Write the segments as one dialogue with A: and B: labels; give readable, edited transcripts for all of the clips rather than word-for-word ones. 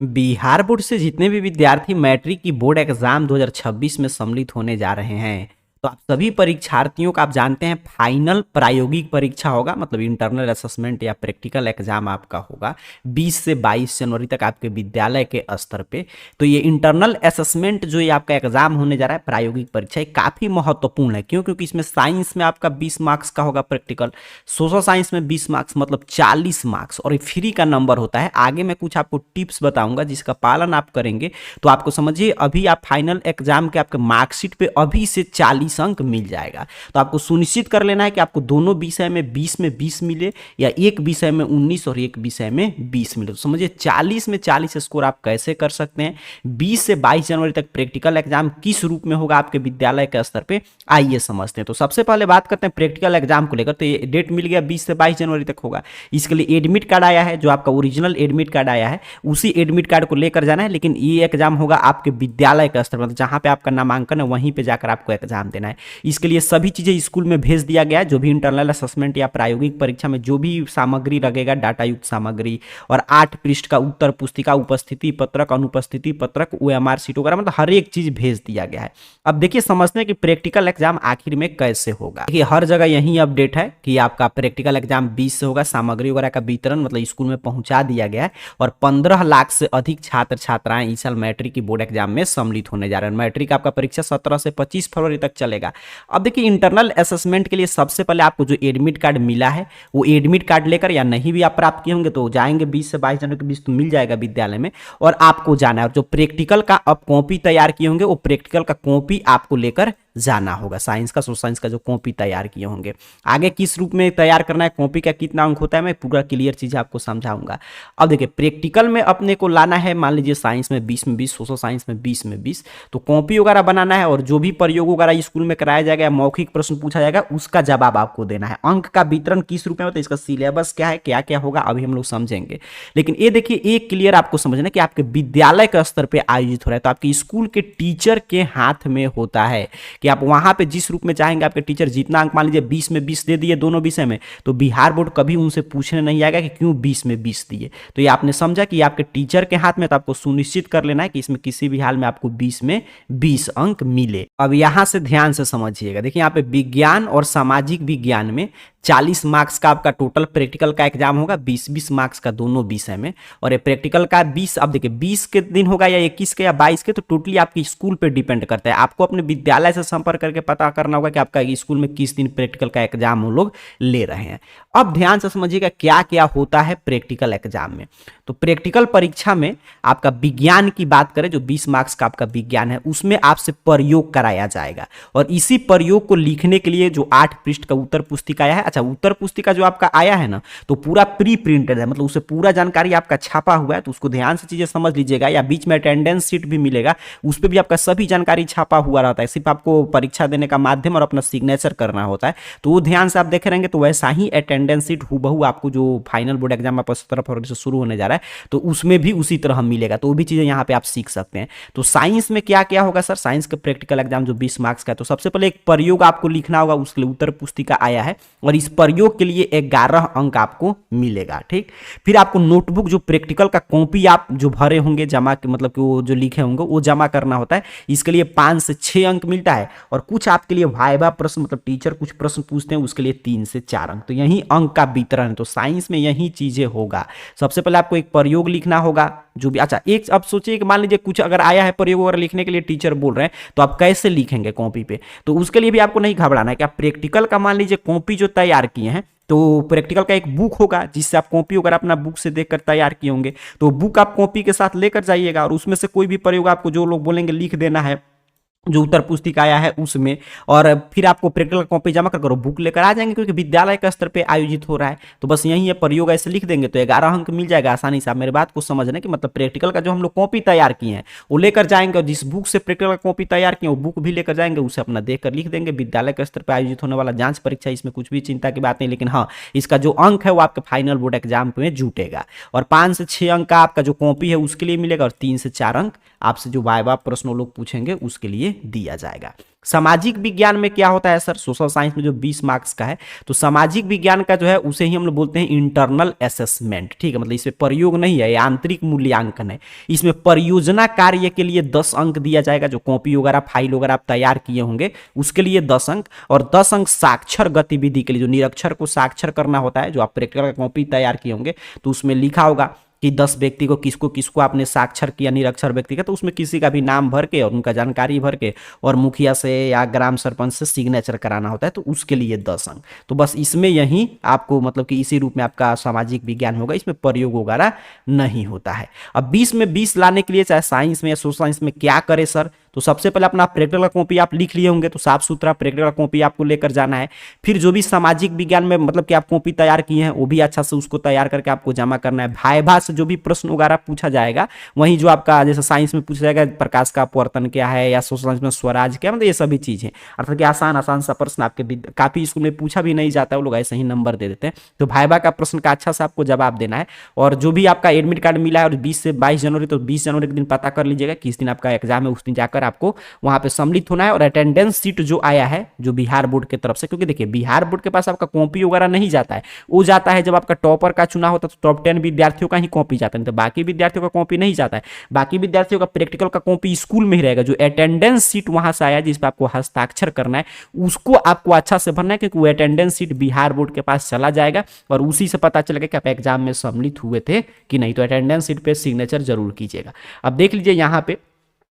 A: Bihar board से जितने भी विद्यार्थी मैट्रिक की बोर्ड एग्जाम 2026 में सम्मिलित होने जा रहे हैं, तो आप सभी परीक्षार्थियों का आप जानते हैं फाइनल प्रायोगिक परीक्षा होगा, मतलब इंटरनल असेसमेंट या प्रैक्टिकल एग्जाम आपका होगा 20 से 22 जनवरी तक आपके विद्यालय के स्तर पे। तो ये इंटरनल असेसमेंट जो ये आपका एग्जाम होने जा रहा है, प्रायोगिक परीक्षा, ये काफ़ी महत्वपूर्ण है। क्यों? क्योंकि इसमें साइंस में आपका 20 मार्क्स का होगा प्रैक्टिकल, सोशल साइंस में 20 मार्क्स मतलब 40 मार्क्स, और ये फ्री का नंबर होता है। आगे मैं कुछ आपको टिप्स बताऊंगा जिसका पालन आप करेंगे तो आपको समझिए अभी आप फाइनल एग्जाम के आपके मार्कशीट पे अभी से 40 अंक मिल जाएगा। तो आपको सुनिश्चित कर लेना है कि आपको दोनों विषय में 20 में 20 मिले, या एक विषय में 19 और एक विषय में 20 मिले। तो समझिए 40 में 40 स्कोर आप कैसे कर सकते हैं। 20 से 22 जनवरी तक प्रैक्टिकल एग्जाम किस रूप में होगा आपके विद्यालय के स्तर पे, आइए समझते हैं। तो सबसे पहले बात करते हैं प्रैक्टिकल एग्जाम को लेकर। तो ये डेट मिल गया 20 से 22 जनवरी तक होगा। इसके लिए एडमिट कार्ड आया है, जो आपका ओरिजिनल एडमिट कार्ड आया है उसी एडमिट कार्ड को लेकर जाना है। लेकिन ये एग्जाम होगा आपके विद्यालय का स्तर, मतलब जहां पे आपका नामांकन है वहीं पे जाकर आपको एग्जाम देना है। इसके लिए सभी चीजें स्कूल में भेज दिया गया है। जो भी इंटरनल असेसमेंट या प्रायोगिक परीक्षा में जो भी सामग्री लगेगा, डाटा युक्त सामग्री, और 8 पृष्ठ का उत्तर पुस्तिका, उपस्थिति पत्रक, अनुपस्थिति पत्रक, OMR शीट वगैरह, मतलब हर एक चीज भेज दिया गया है। अब देखिए समझते हैं कि प्रैक्टिकल एग्जाम आखिर में कैसे होगा। देखिए हर जगह यही अपडेट है कि आपका प्रैक्टिकल एग्जाम 20 से होगा। सामग्री वगैरह का वितरण मतलब स्कूल में पहुंचा दिया गया है, और 15 लाख से अधिक छात्र छात्राएं इस साल मैट्रिक की बोर्ड एग्जाम में सम्मिलित होने जा रहे हैं। मैट्रिक आपका परीक्षा 17 से 25 फरवरी तक चलेगा। अब देखिए इंटरनल असेसमेंट के लिए सबसे पहले आपको जो एडमिट कार्ड मिला है वो एडमिट कार्ड लेकर, या नहीं भी आप प्राप्त किए होंगे तो जाएंगे 20 से 22 जनवरी के बीच तो मिल जाएगा विद्यालय में, और आपको जाना है। और जो प्रैक्टिकल का आप कॉपी तैयार किए होंगे वो प्रैक्टिकल का कॉपी आपको लेकर जाना होगा। साइंस का, सोशल साइंस का जो कॉपी तैयार किए होंगे, आगे किस रूप में तैयार करना है, कॉपी का कितना अंक होता है, मैं पूरा क्लियर चीज आपको समझाऊंगा। अब देखिए प्रैक्टिकल में अपने को लाना है, मान लीजिए साइंस में 20 में 20, सोशल साइंस में 20 में 20, तो कॉपी वगैरह बनाना है, और जो भी प्रयोग वगैरह स्कूल में कराया जाएगा या मौखिक प्रश्न पूछा जाएगा उसका जवाब आपको देना है। अंक का वितरण किस रूप में होता है, इसका सिलेबस क्या है, क्या क्या होगा, अभी हम लोग समझेंगे। लेकिन ये देखिए एक क्लियर आपको समझना कि आपके विद्यालय के स्तर पर आयोजित हो रहा है, तो आपके स्कूल के टीचर के हाथ में होता है कि आप वहां पे जिस रूप में चाहेंगे आपके टीचर जितना अंक, मान लीजिए 20 में 20 दे दिए दोनों विषय में, तो बिहार बोर्ड कभी उनसे पूछने नहीं आएगा कि क्यों 20 में 20 दिए। तो ये आपने समझा कि आपके टीचर के हाथ में, तो आपको सुनिश्चित कर लेना है कि इसमें किसी भी हाल में आपको 20 में 20 अंक मिले। अब यहां से ध्यान से समझिएगा, देखिए यहाँ पे विज्ञान और सामाजिक विज्ञान में 40 मार्क्स का आपका टोटल प्रैक्टिकल का एग्जाम होगा, 20-20 मार्क्स का दोनों विषय में। और ये प्रैक्टिकल का 20, अब देखिए 20 के दिन होगा या 21 के या 22 के, तो टोटली आपकी स्कूल पे डिपेंड करता है। आपको अपने विद्यालय से संपर्क करके पता करना होगा कि आपका स्कूल में किस दिन प्रैक्टिकल का एग्जाम हम लोग ले रहे हैं। अब ध्यान से समझिएगा क्या क्या होता है प्रैक्टिकल एग्जाम में। तो प्रैक्टिकल परीक्षा में आपका विज्ञान की बात करें, जो 20 मार्क्स का आपका विज्ञान है, उसमें आपसे प्रयोग कराया जाएगा, और इसी प्रयोग को लिखने के लिए जो 8 पृष्ठ का उत्तर पुस्तिका आया है, अच्छा उत्तर पुस्तिका जो आपका आया है ना, तो पूरा प्री प्रिंटेड है, मतलब उससे पूरा जानकारी आपका छापा हुआ है, तो उसको ध्यान से चीजें समझ लीजिएगा। या बीच में अटेंडेंस शीट भी मिलेगा, उस पर भी आपका सभी जानकारी छापा हुआ रहता है, सिर्फ आपको परीक्षा देने का माध्यम और अपना सिग्नेचर करना होता है। तो वो ध्यान से आप देखे रहेंगे, तो वैसा ही अटेंडेंस शीट हूबहू आपको जो फाइनल बोर्ड एग्जाम आपका 17 फरवरी से शुरू होने जा रहा है, तो उसमें भी उसी तरह मिलेगा। तो वो भी चीजें यहाँ पे आप सीख सकते हैं। तो साइंस में क्या क्या होगा सर, साइंस का प्रैक्टिकल एग्जाम जो 20 मार्क्स का है, तो सबसे पहले एक प्रयोग आपको लिखना होगा, उसके लिए उत्तर पुस्तिका आया है, और इस प्रयोग के लिए 11 अंक आपको मिलेगा। ठीक, फिर आपको नोटबुक जो प्रैक्टिकल का कॉपी आप जो भरे होंगे जमा, मतलब कि वो जो लिखे होंगे वो जमा करना होता है। इसके लिए 5 से 6 अंक मिलता है, और कुछ आपके लिए वाइवा प्रश्न, मतलब टीचर कुछ प्रश्न पूछते हैं, उसके लिए 3 से 4 अंक। तो यही अंक का वितरण है। तो साइंस में यही चीजें होगा। सबसे पहले आपको एक प्रयोग लिखना होगा जो भी, अच्छा एक अब सोचिए कि मान लीजिए कुछ अगर आया है प्रयोग वगैरह लिखने के लिए, टीचर बोल रहे हैं, तो आप कैसे लिखेंगे कॉपी पे। तो उसके लिए भी आपको नहीं घबराना है कि आप प्रैक्टिकल का मान लीजिए कॉपी जो तैयार किए हैं, तो प्रैक्टिकल का एक बुक होगा जिससे आप कॉपी वगैरह अपना बुक से देखकर तैयार किए होंगे, तो बुक आप कॉपी के साथ लेकर जाइएगा, और उसमें से कोई भी प्रयोग आपको जो लोग बोलेंगे लिख देना है, जो उत्तर पुस्तिका आया है उसमें। और फिर आपको प्रैक्टिकल कॉपी जमा कर बुक लेकर आ जाएंगे, क्योंकि विद्यालय का स्तर पे आयोजित हो रहा है। तो बस यही है, प्रयोग ऐसे लिख देंगे तो 11 अंक मिल जाएगा आसानी से। आप मेरे बात को समझना कि मतलब प्रैक्टिकल का जो हम लोग कॉपी तैयार किए हैं वो लेकर जाएंगे, और जिस बुक से प्रैक्टिकल का कॉपी तैयार किए वो बुक भी लेकर जाएंगे, उसे अपना देख कर लिख देंगे। विद्यालय के स्तर पर आयोजित होने वाला जांच परीक्षा, इसमें कुछ भी चिंता की बात नहीं। लेकिन हाँ, इसका जो अंक है वो आपके फाइनल बोर्ड एग्जाम में जुटेगा, और 5 से 6 अंक का आपका जो कॉपी है उसके लिए मिलेगा, और 3 से 4 अंक आपसे जो वाइवा प्रश्न लोग पूछेंगे उसके लिए दिया जाएगा। सामाजिक विज्ञान में क्या होता है सर, सोशल साइंस में जो 20 मार्क्स का है, तो सामाजिक विज्ञान का जो है उसे ही हम लोग बोलते हैं इंटरनल असेसमेंट, ठीक है। मतलब इसमें प्रयोग नहीं है, ये आंतरिक मूल्यांकन है। इसमें परियोजना कार्य के लिए 10 अंक दिया जाएगा, जो कॉपी वगैरह फाइल वगैरह आप तैयार किए होंगे उसके लिए 10 अंक, और 10 अंक साक्षर गतिविधि के लिए, जो निरक्षर को साक्षर करना होता है, जो आप प्रैक्टिकल का कॉपी तैयार किए होंगे तो उसमें लिखा होगा कि 10 व्यक्ति को किसको किसको आपने साक्षर किया निरक्षर व्यक्ति का, तो उसमें किसी का भी नाम भर के और उनका जानकारी भर के और मुखिया से या ग्राम सरपंच से सिग्नेचर कराना होता है, तो उसके लिए 10 अंक। तो बस इसमें यही आपको मतलब कि इसी रूप में आपका सामाजिक विज्ञान होगा, इसमें प्रयोग वगैरह नहीं होता है। अब 20 में 20 लाने के लिए चाहे साइंस में या सोशल साइंस में क्या करे सर, तो सबसे पहले अपना प्रैक्टिकल का कॉपी आप लिख लिए होंगे, तो साफ सुथरा प्रैक्टिकल का कॉपी आपको लेकर जाना है। फिर जो भी सामाजिक विज्ञान में मतलब कि आप कॉपी तैयार किए हैं वो भी अच्छा से उसको तैयार करके आपको जमा करना है। भाइभा से जो भी प्रश्न वगैरह पूछा जाएगा, वहीं जो आपका जैसे साइंस में पूछा जाएगा प्रकाश का अपवर्तन क्या है, या सोशल साइंस में स्वराज क्या, मतलब ये सभी चीजें, अर्थात कि आसान आसान सा प्रश्न आपके काफी स्कूल में पूछा भी नहीं जाता है, वो लोग ऐसे ही नंबर दे देते हैं। तो भाइभा का प्रश्न का अच्छा से आपको जवाब देना है। और जो भी आपका एडमिट कार्ड मिला है और 20 से 22 जनवरी, तो 20 जनवरी के दिन पता कर लीजिएगा किस दिन आपका एग्जाम है, उस दिन जाकर आपको वहां पे सम्मिलित होना है। और अटेंडेंस सीट जो आया है जो बिहार बोर्ड की तरफ से, क्योंकि देखिए बिहार बोर्ड के पास आपका कॉपी वगैरह नहीं जाता है, वो जाता है जब आपका टॉपर का चुनाव होता है, तो टॉप 10 विद्यार्थियों का ही कॉपी जाता है, तो बाकी विद्यार्थियों का कॉपी नहीं जाता है। बाकी विद्यार्थियों का प्रैक्टिकल का कॉपी स्कूल में ही रहेगा। जो अटेंडेंस सीट वहां से आया जिस पर आपको हस्ताक्षर करना है, उसको आपको अच्छा से भरना है, क्योंकि वो अटेंडेंस सीट बिहार बोर्ड के पास चला जाएगा और उसी से पता चलेगा कि आप एग्जाम में सम्मिलित हुए थे कि नहीं। तो अटेंडेंस सीट पे सिग्नेचर जरूर कीजिएगा। अब देख लीजिए यहाँ पे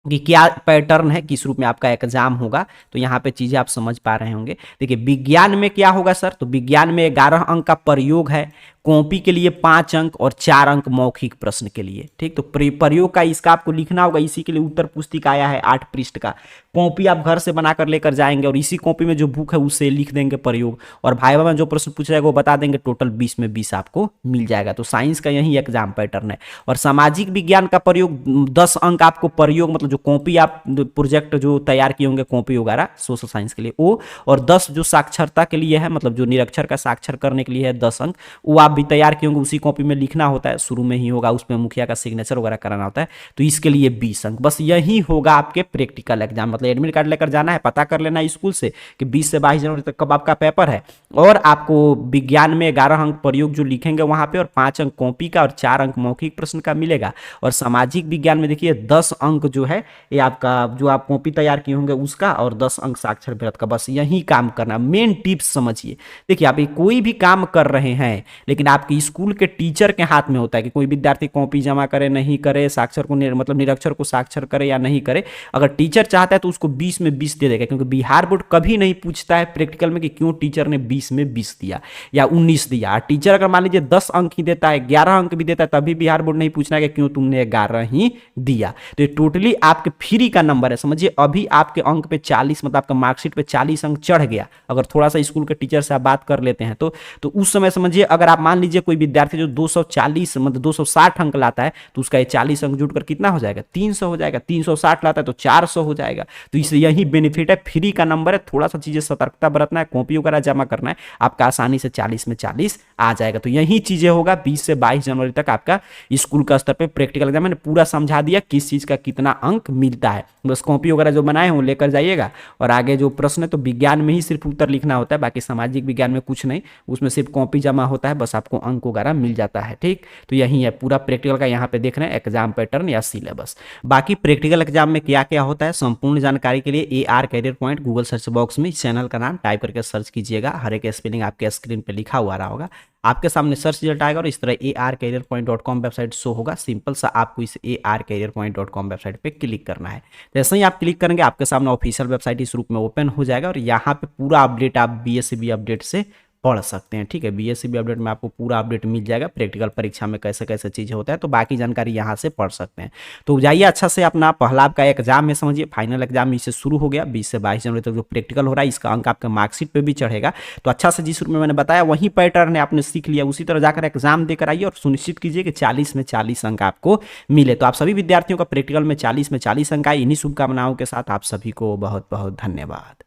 A: कि क्या पैटर्न है, किस रूप में आपका एग्जाम होगा, तो यहाँ पे चीजें आप समझ पा रहे होंगे। देखिए विज्ञान में क्या होगा सर, तो विज्ञान में 11 अंक का प्रयोग है, कॉपी के लिए 5 अंक और 4 अंक मौखिक प्रश्न के लिए, ठीक। तो प्रयोग का इसका आपको लिखना होगा, इसी के लिए उत्तर पुस्तिका आया है 8 पृष्ठ का। कॉपी आप घर से बनाकर लेकर जाएंगे और इसी कॉपी में जो बुक है उससे लिख देंगे प्रयोग, और भाइवा में जो प्रश्न पूछा जाएगा वो बता देंगे। टोटल 20 में 20 आपको मिल जाएगा। तो साइंस का यही एग्जाम पैटर्न है। और सामाजिक विज्ञान का प्रयोग 10 अंक आपको प्रयोग, मतलब जो कॉपी आप प्रोजेक्ट जो तैयार किए होंगे कॉपी वगैरह सोशल साइंस के लिए वो, और 10 जो साक्षरता के लिए है, मतलब जो निरक्षर का साक्षर करने के लिए है 10 अंक, वो आप भी तैयार किए होंगे, उसी कॉपी में लिखना होता है, शुरू में ही होगा, उसमें मुखिया का सिग्नेचर वगैरह कराना होता है। तो इसके लिए 20 अंक, बस यही होगा आपके प्रैक्टिकल एग्जाम। मतलब एडमिट कार्ड लेकर जाना है, पता कर लेना स्कूल से कि 20 से 22 जनवरी तक कब आपका पेपर है, और आपको विज्ञान में 11 अंक प्रयोग जो लिखेंगे वहां पे, और 5 अंक कॉपी का और 4 अंक मौखिक प्रश्न का मिलेगा। और सामाजिक विज्ञान में देखिए 10 अंक जो है ये आपका जो आप कॉपी तैयार किए होंगे उसका, और 10 अंक साक्षर भारत का। बस यही काम करना। मेन टिप्स समझिए, देखिए आप कोई भी काम कर रहे हैं लेकिन आपके स्कूल के टीचर के हाथ में होता है कि कोई विद्यार्थी कॉपी जमा करे नहीं करे, साक्षर को मतलब निरक्षर को साक्षर करे या नहीं करे। अगर टीचर चाहता है तो उसको 20 में 20 दे देगा, क्योंकि बिहार बोर्ड कभी नहीं पूछता है प्रैक्टिकल में कि क्यों टीचर ने 20 में 20 दिया या 19 दिया। टीचर अगर मान लीजिए 10 अंक ही देता है, 11 अंक भी देता है, तभी बिहार बोर्ड नहीं पूछना है कि क्यों तुमने 11 ही दिया। तो ये टोटली आपके फ्री का नंबर है। समझिए अभी आपके अंक पे 40, मतलब आपका मार्कशीट पे 40 अंक चढ़ गया, अगर थोड़ा सा स्कूल के टीचर से आप बात कर लेते हैं तो उस समय समझिए अगर आप मान लीजिए कोई विद्यार्थी जो 240 मतलब 260 अंक लाता है, तो उसका ये 40 अंक जुटकर कितना हो जाएगा, 300 हो जाएगा। 360 लाता है तो 400 हो जाएगा। तो इससे यही बेनिफिट है, फ्री का नंबर है। थोड़ा सा चीजें सतर्कता बरतना है, कॉपी वगैरह जमा करना है, आपका आसानी से 40 में 40 आ जाएगा। तो यही चीजें होगा 20 से 22 जनवरी तक आपका स्कूल का स्तर पे प्रैक्टिकल एग्जाम। मैंने पूरा समझा दिया किस चीज का कितना अंक मिलता है। बस कॉपी वगैरह जो बनाए हैं वो लेकर जाइएगा, और आगे जो प्रश्न है तो विज्ञान में ही सिर्फ उत्तर लिखना होता है, बाकी सामाजिक विज्ञान में कुछ नहीं, उसमें सिर्फ कॉपी जमा होता है, बस आपको अंक वगैरह मिल जाता है। ठीक, तो यही है पूरा प्रैक्टिकल का यहाँ पे देख रहे हैं एग्जाम पैटर्न या सिलेबस। बाकी प्रैक्टिकल एग्जाम में क्या क्या होता है संपूर्ण जानकारी के लिए AR career point Google search box में इस चैनल का नाम टाइप करके सर्च कीजिएगा। हर एक स्पेलिंग आपके स्क्रीन पे लिखा हुआ रहा होगा, आपके सामने सर्च रिजल्ट आएगा और इस तरह arcareerpoint.com वेबसाइट शो होगा। सिंपल सा आपको इस arcareerpoint.com वेबसाइट पे क्लिक करना है। जैसे ही आप क्लिक करेंगे आपके सामने ऑफिशियल वेबसाइट इस रूप में ओपन हो जाएगा, और यहाँ पे पूरा अपडेट आप BSCB अपडेट से पढ़ सकते हैं। ठीक है, BSCB अपडेट में आपको पूरा अपडेट मिल जाएगा, प्रैक्टिकल परीक्षा में कैसे कैसे चीज़ें होता है, तो बाकी जानकारी यहाँ से पढ़ सकते हैं। तो जाइए अच्छा से अपना पहला आपका एग्जाम है, समझिए फाइनल एग्जाम इससे शुरू हो गया। 20 से 22 जनवरी तक जो प्रैक्टिकल हो रहा है इसका अंक आपके मार्कशीट पे भी चढ़ेगा। तो अच्छा से जिस रूप में मैंने बताया वही पैटर्न है, आपने सीख लिया, उसी तरह जाकर एग्जाम देकर आइए और सुनिश्चित कीजिए कि 40 में 40 अंक आपको मिले। तो आप सभी विद्यार्थियों का प्रैक्टिकल में 40 में 40 अंक आए। इन्हीं शुभकामनाओं के साथ आप सभी को बहुत बहुत धन्यवाद।